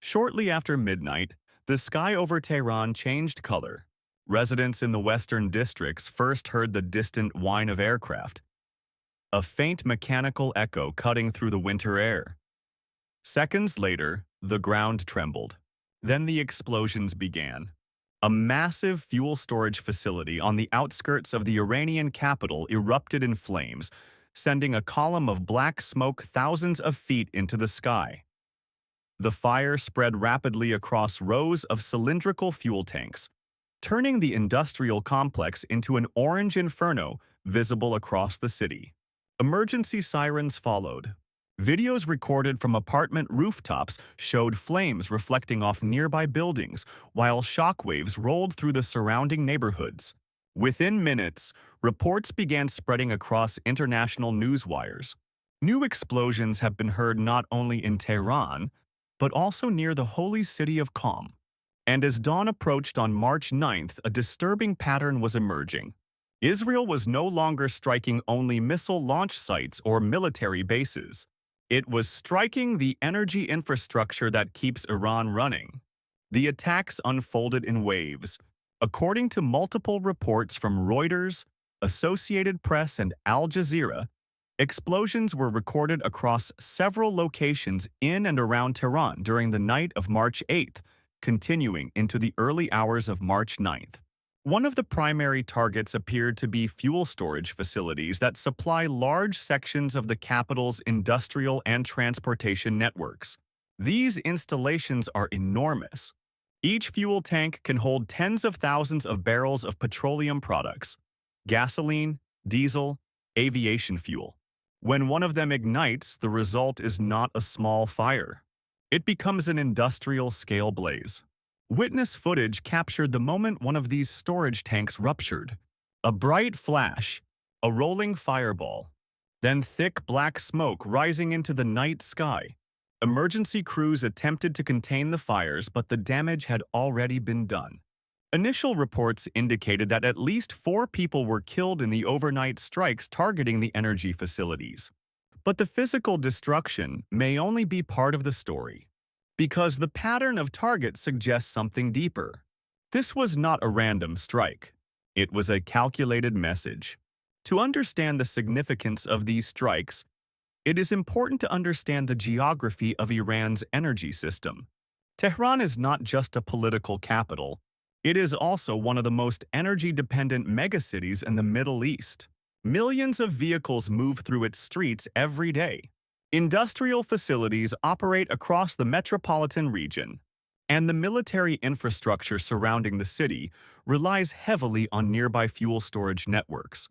Shortly after midnight, the sky over Tehran changed color. Residents in the western districts first heard the distant whine of aircraft, a faint mechanical echo cutting through the winter air. Seconds later, the ground trembled. Then the explosions began. A massive fuel storage facility on the outskirts of the Iranian capital erupted in flames, sending a column of black smoke thousands of feet into the sky. The fire spread rapidly across rows of cylindrical fuel tanks, turning the industrial complex into an orange inferno visible across the city. Emergency sirens followed. Videos recorded from apartment rooftops showed flames reflecting off nearby buildings, while shockwaves rolled through the surrounding neighborhoods. Within minutes, reports began spreading across international news wires. New explosions have been heard not only in Tehran, but also near the holy city of Qom. And as dawn approached on March 9th, a disturbing pattern was emerging. Israel was no longer striking only missile launch sites or military bases. It was striking the energy infrastructure that keeps Iran running. The attacks unfolded in waves. According to multiple reports from Reuters, Associated Press, and Al Jazeera, explosions were recorded across several locations in and around Tehran during the night of March 8th, continuing into the early hours of March 9th. One of the primary targets appeared to be fuel storage facilities that supply large sections of the capital's industrial and transportation networks. These installations are enormous. Each fuel tank can hold tens of thousands of barrels of petroleum products, gasoline, diesel, aviation fuel. When one of them ignites, the result is not a small fire. It becomes an industrial-scale blaze. Witness footage captured the moment one of these storage tanks ruptured. A bright flash, a rolling fireball, then thick black smoke rising into the night sky. Emergency crews attempted to contain the fires, but the damage had already been done. Initial reports indicated that at least 4 people were killed in the overnight strikes targeting the energy facilities. But the physical destruction may only be part of the story, because the pattern of targets suggests something deeper. This was not a random strike. It was a calculated message. To understand the significance of these strikes, it is important to understand the geography of Iran's energy system. Tehran is not just a political capital. It is also one of the most energy-dependent megacities in the Middle East. Millions of vehicles move through its streets every day. Industrial facilities operate across the metropolitan region, and the military infrastructure surrounding the city relies heavily on nearby fuel storage networks.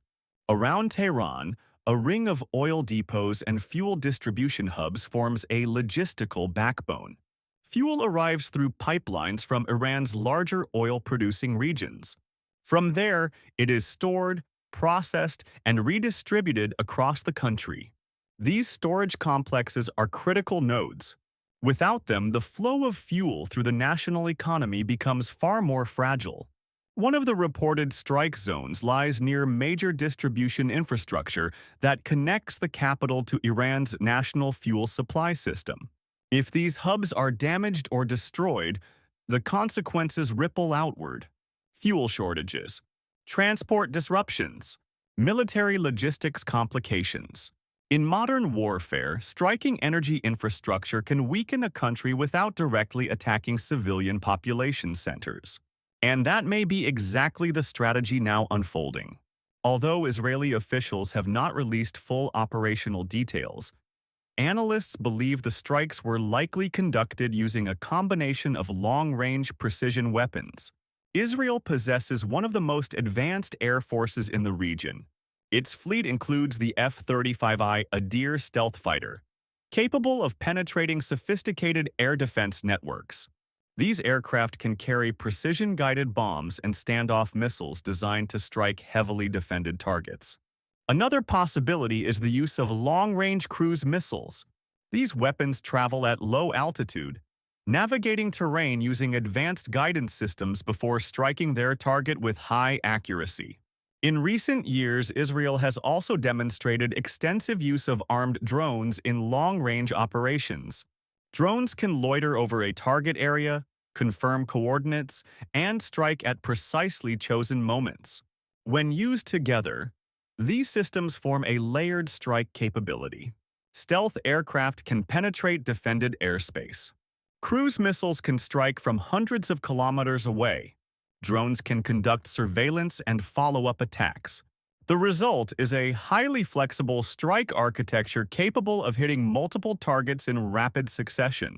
Around Tehran, a ring of oil depots and fuel distribution hubs forms a logistical backbone. Fuel arrives through pipelines from Iran's larger oil-producing regions. From there, it is stored, processed, and redistributed across the country. These storage complexes are critical nodes. Without them, the flow of fuel through the national economy becomes far more fragile. One of the reported strike zones lies near major distribution infrastructure that connects the capital to Iran's national fuel supply system. If these hubs are damaged or destroyed, the consequences ripple outward. Fuel shortages, transport disruptions, military logistics complications. In modern warfare, striking energy infrastructure can weaken a country without directly attacking civilian population centers. And that may be exactly the strategy now unfolding. Although Israeli officials have not released full operational details, analysts believe the strikes were likely conducted using a combination of long-range precision weapons. Israel possesses one of the most advanced air forces in the region. Its fleet includes the F-35I Adir stealth fighter, capable of penetrating sophisticated air defense networks. These aircraft can carry precision-guided bombs and standoff missiles designed to strike heavily defended targets. Another possibility is the use of long-range cruise missiles. These weapons travel at low altitude, navigating terrain using advanced guidance systems before striking their target with high accuracy. In recent years, Israel has also demonstrated extensive use of armed drones in long-range operations. Drones can loiter over a target area, confirm coordinates, and strike at precisely chosen moments. When used together, these systems form a layered strike capability. Stealth aircraft can penetrate defended airspace. Cruise missiles can strike from hundreds of kilometers away. Drones can conduct surveillance and follow-up attacks. The result is a highly flexible strike architecture capable of hitting multiple targets in rapid succession.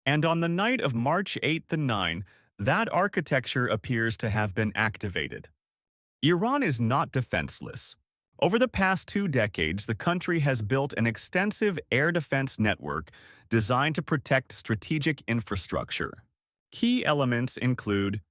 And on the night of March 8th and 9, that architecture appears to have been activated. Iran is not defenseless. Over the past 2 decades, the country has built an extensive air defense network designed to protect strategic infrastructure. Key elements include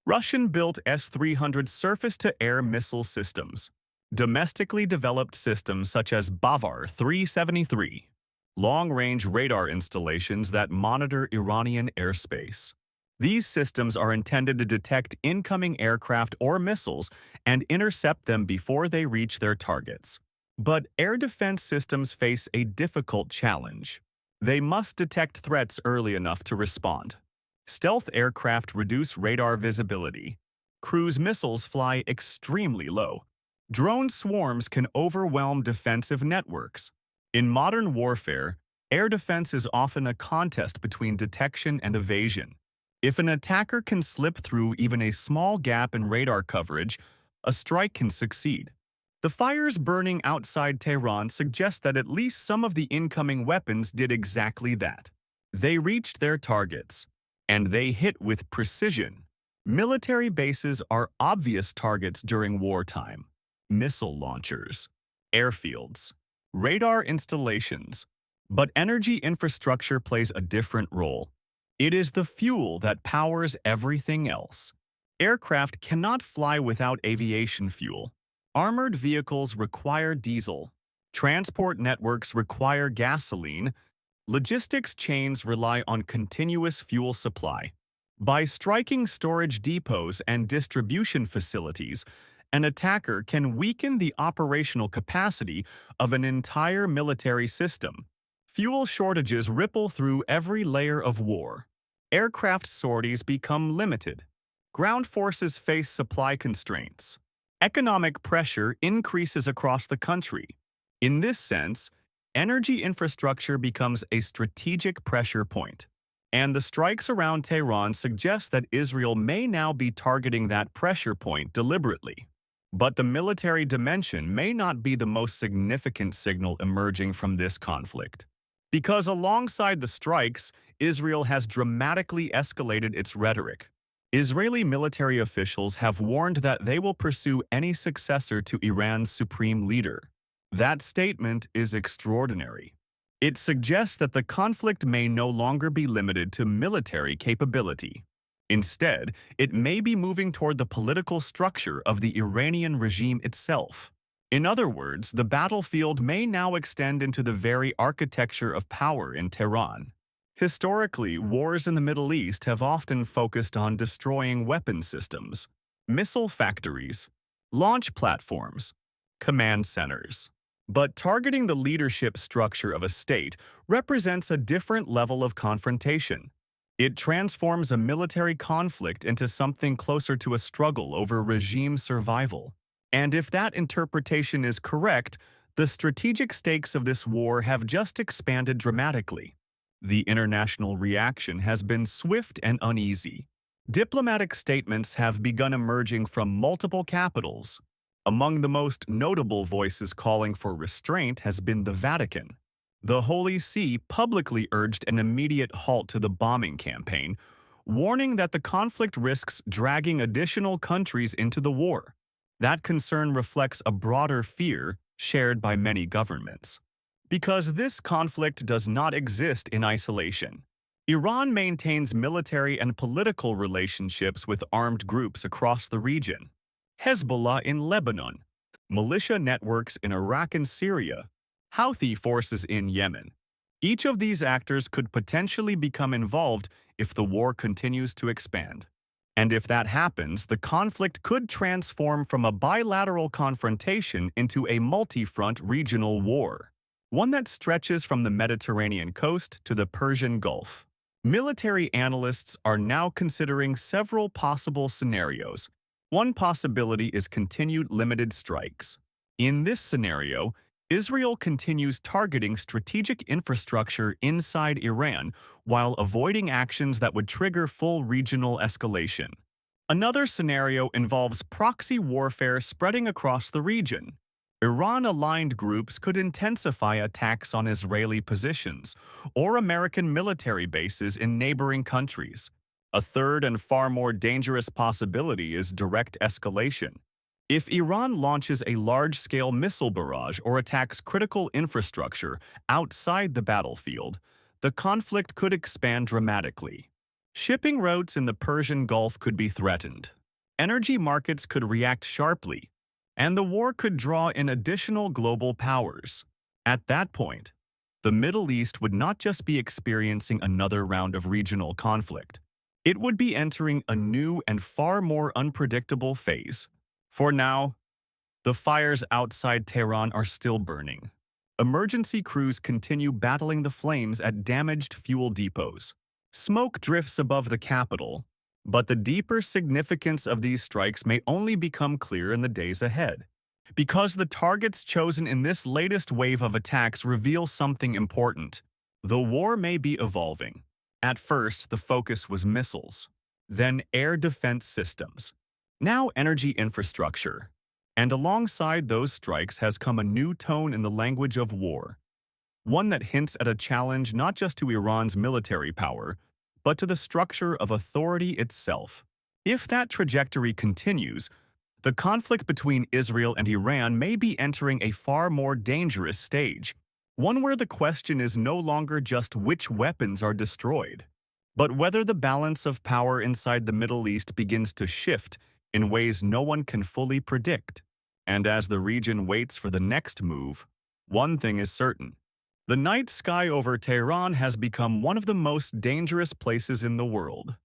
Russian-built S-300 surface-to-air missile systems, domestically developed systems such as Bavar 373, long-range radar installations that monitor Iranian airspace. These systems are intended to detect incoming aircraft or missiles and intercept them before they reach their targets. But air defense systems face a difficult challenge. They must detect threats early enough to respond. Stealth aircraft reduce radar visibility. Cruise missiles fly extremely low. Drone swarms can overwhelm defensive networks. In modern warfare, air defense is often a contest between detection and evasion. If an attacker can slip through even a small gap in radar coverage, a strike can succeed. The fires burning outside Tehran suggest that at least some of the incoming weapons did exactly that. They reached their targets, and they hit with precision. Military bases are obvious targets during wartime. Missile launchers, airfields, radar installations. But energy infrastructure plays a different role. It is the fuel that powers everything else. Aircraft cannot fly without aviation fuel. Armored vehicles require diesel. Transport networks require gasoline. Logistics chains rely on continuous fuel supply. By striking storage depots and distribution facilities, an attacker can weaken the operational capacity of an entire military system. Fuel shortages ripple through every layer of war. Aircraft sorties become limited. Ground forces face supply constraints. Economic pressure increases across the country. In this sense, energy infrastructure becomes a strategic pressure point. And the strikes around Tehran suggest that Israel may now be targeting that pressure point deliberately. But the military dimension may not be the most significant signal emerging from this conflict. Because alongside the strikes, Israel has dramatically escalated its rhetoric. Israeli military officials have warned that they will pursue any successor to Iran's supreme leader. That statement is extraordinary. It suggests that the conflict may no longer be limited to military capability. Instead, it may be moving toward the political structure of the Iranian regime itself. In other words, the battlefield may now extend into the very architecture of power in Tehran. Historically, wars in the Middle East have often focused on destroying weapon systems, missile factories, launch platforms, command centers. But targeting the leadership structure of a state represents a different level of confrontation. It transforms a military conflict into something closer to a struggle over regime survival. And if that interpretation is correct, the strategic stakes of this war have just expanded dramatically. The international reaction has been swift and uneasy. Diplomatic statements have begun emerging from multiple capitals. Among the most notable voices calling for restraint has been the Vatican. The Holy See publicly urged an immediate halt to the bombing campaign, warning that the conflict risks dragging additional countries into the war. That concern reflects a broader fear shared by many governments. Because this conflict does not exist in isolation. Iran maintains military and political relationships with armed groups across the region. Hezbollah in Lebanon, militia networks in Iraq and Syria, Houthi forces in Yemen. Each of these actors could potentially become involved if the war continues to expand. And if that happens, the conflict could transform from a bilateral confrontation into a multi-front regional war. one that stretches from the Mediterranean coast to the Persian Gulf. Military analysts are now considering several possible scenarios. One possibility is continued limited strikes. In this scenario, Israel continues targeting strategic infrastructure inside Iran while avoiding actions that would trigger full regional escalation. Another scenario involves proxy warfare spreading across the region. Iran-aligned groups could intensify attacks on Israeli positions or American military bases in neighboring countries. A third and far more dangerous possibility is direct escalation. If Iran launches a large-scale missile barrage or attacks critical infrastructure outside the battlefield, the conflict could expand dramatically. Shipping routes in the Persian Gulf could be threatened. Energy markets could react sharply, and the war could draw in additional global powers. At that point, the Middle East would not just be experiencing another round of regional conflict. It would be entering a new and far more unpredictable phase. For now, the fires outside Tehran are still burning. Emergency crews continue battling the flames at damaged fuel depots. Smoke drifts above the capital, but the deeper significance of these strikes may only become clear in the days ahead. Because the targets chosen in this latest wave of attacks reveal something important. The war may be evolving. At first, the focus was missiles, then air defense systems, now energy infrastructure. And alongside those strikes has come a new tone in the language of war, one that hints at a challenge not just to Iran's military power, but to the structure of authority itself. If that trajectory continues, the conflict between Israel and Iran may be entering a far more dangerous stage, one where the question is no longer just which weapons are destroyed, but whether the balance of power inside the Middle East begins to shift in ways no one can fully predict. And as the region waits for the next move, one thing is certain. The night sky over Tehran has become one of the most dangerous places in the world.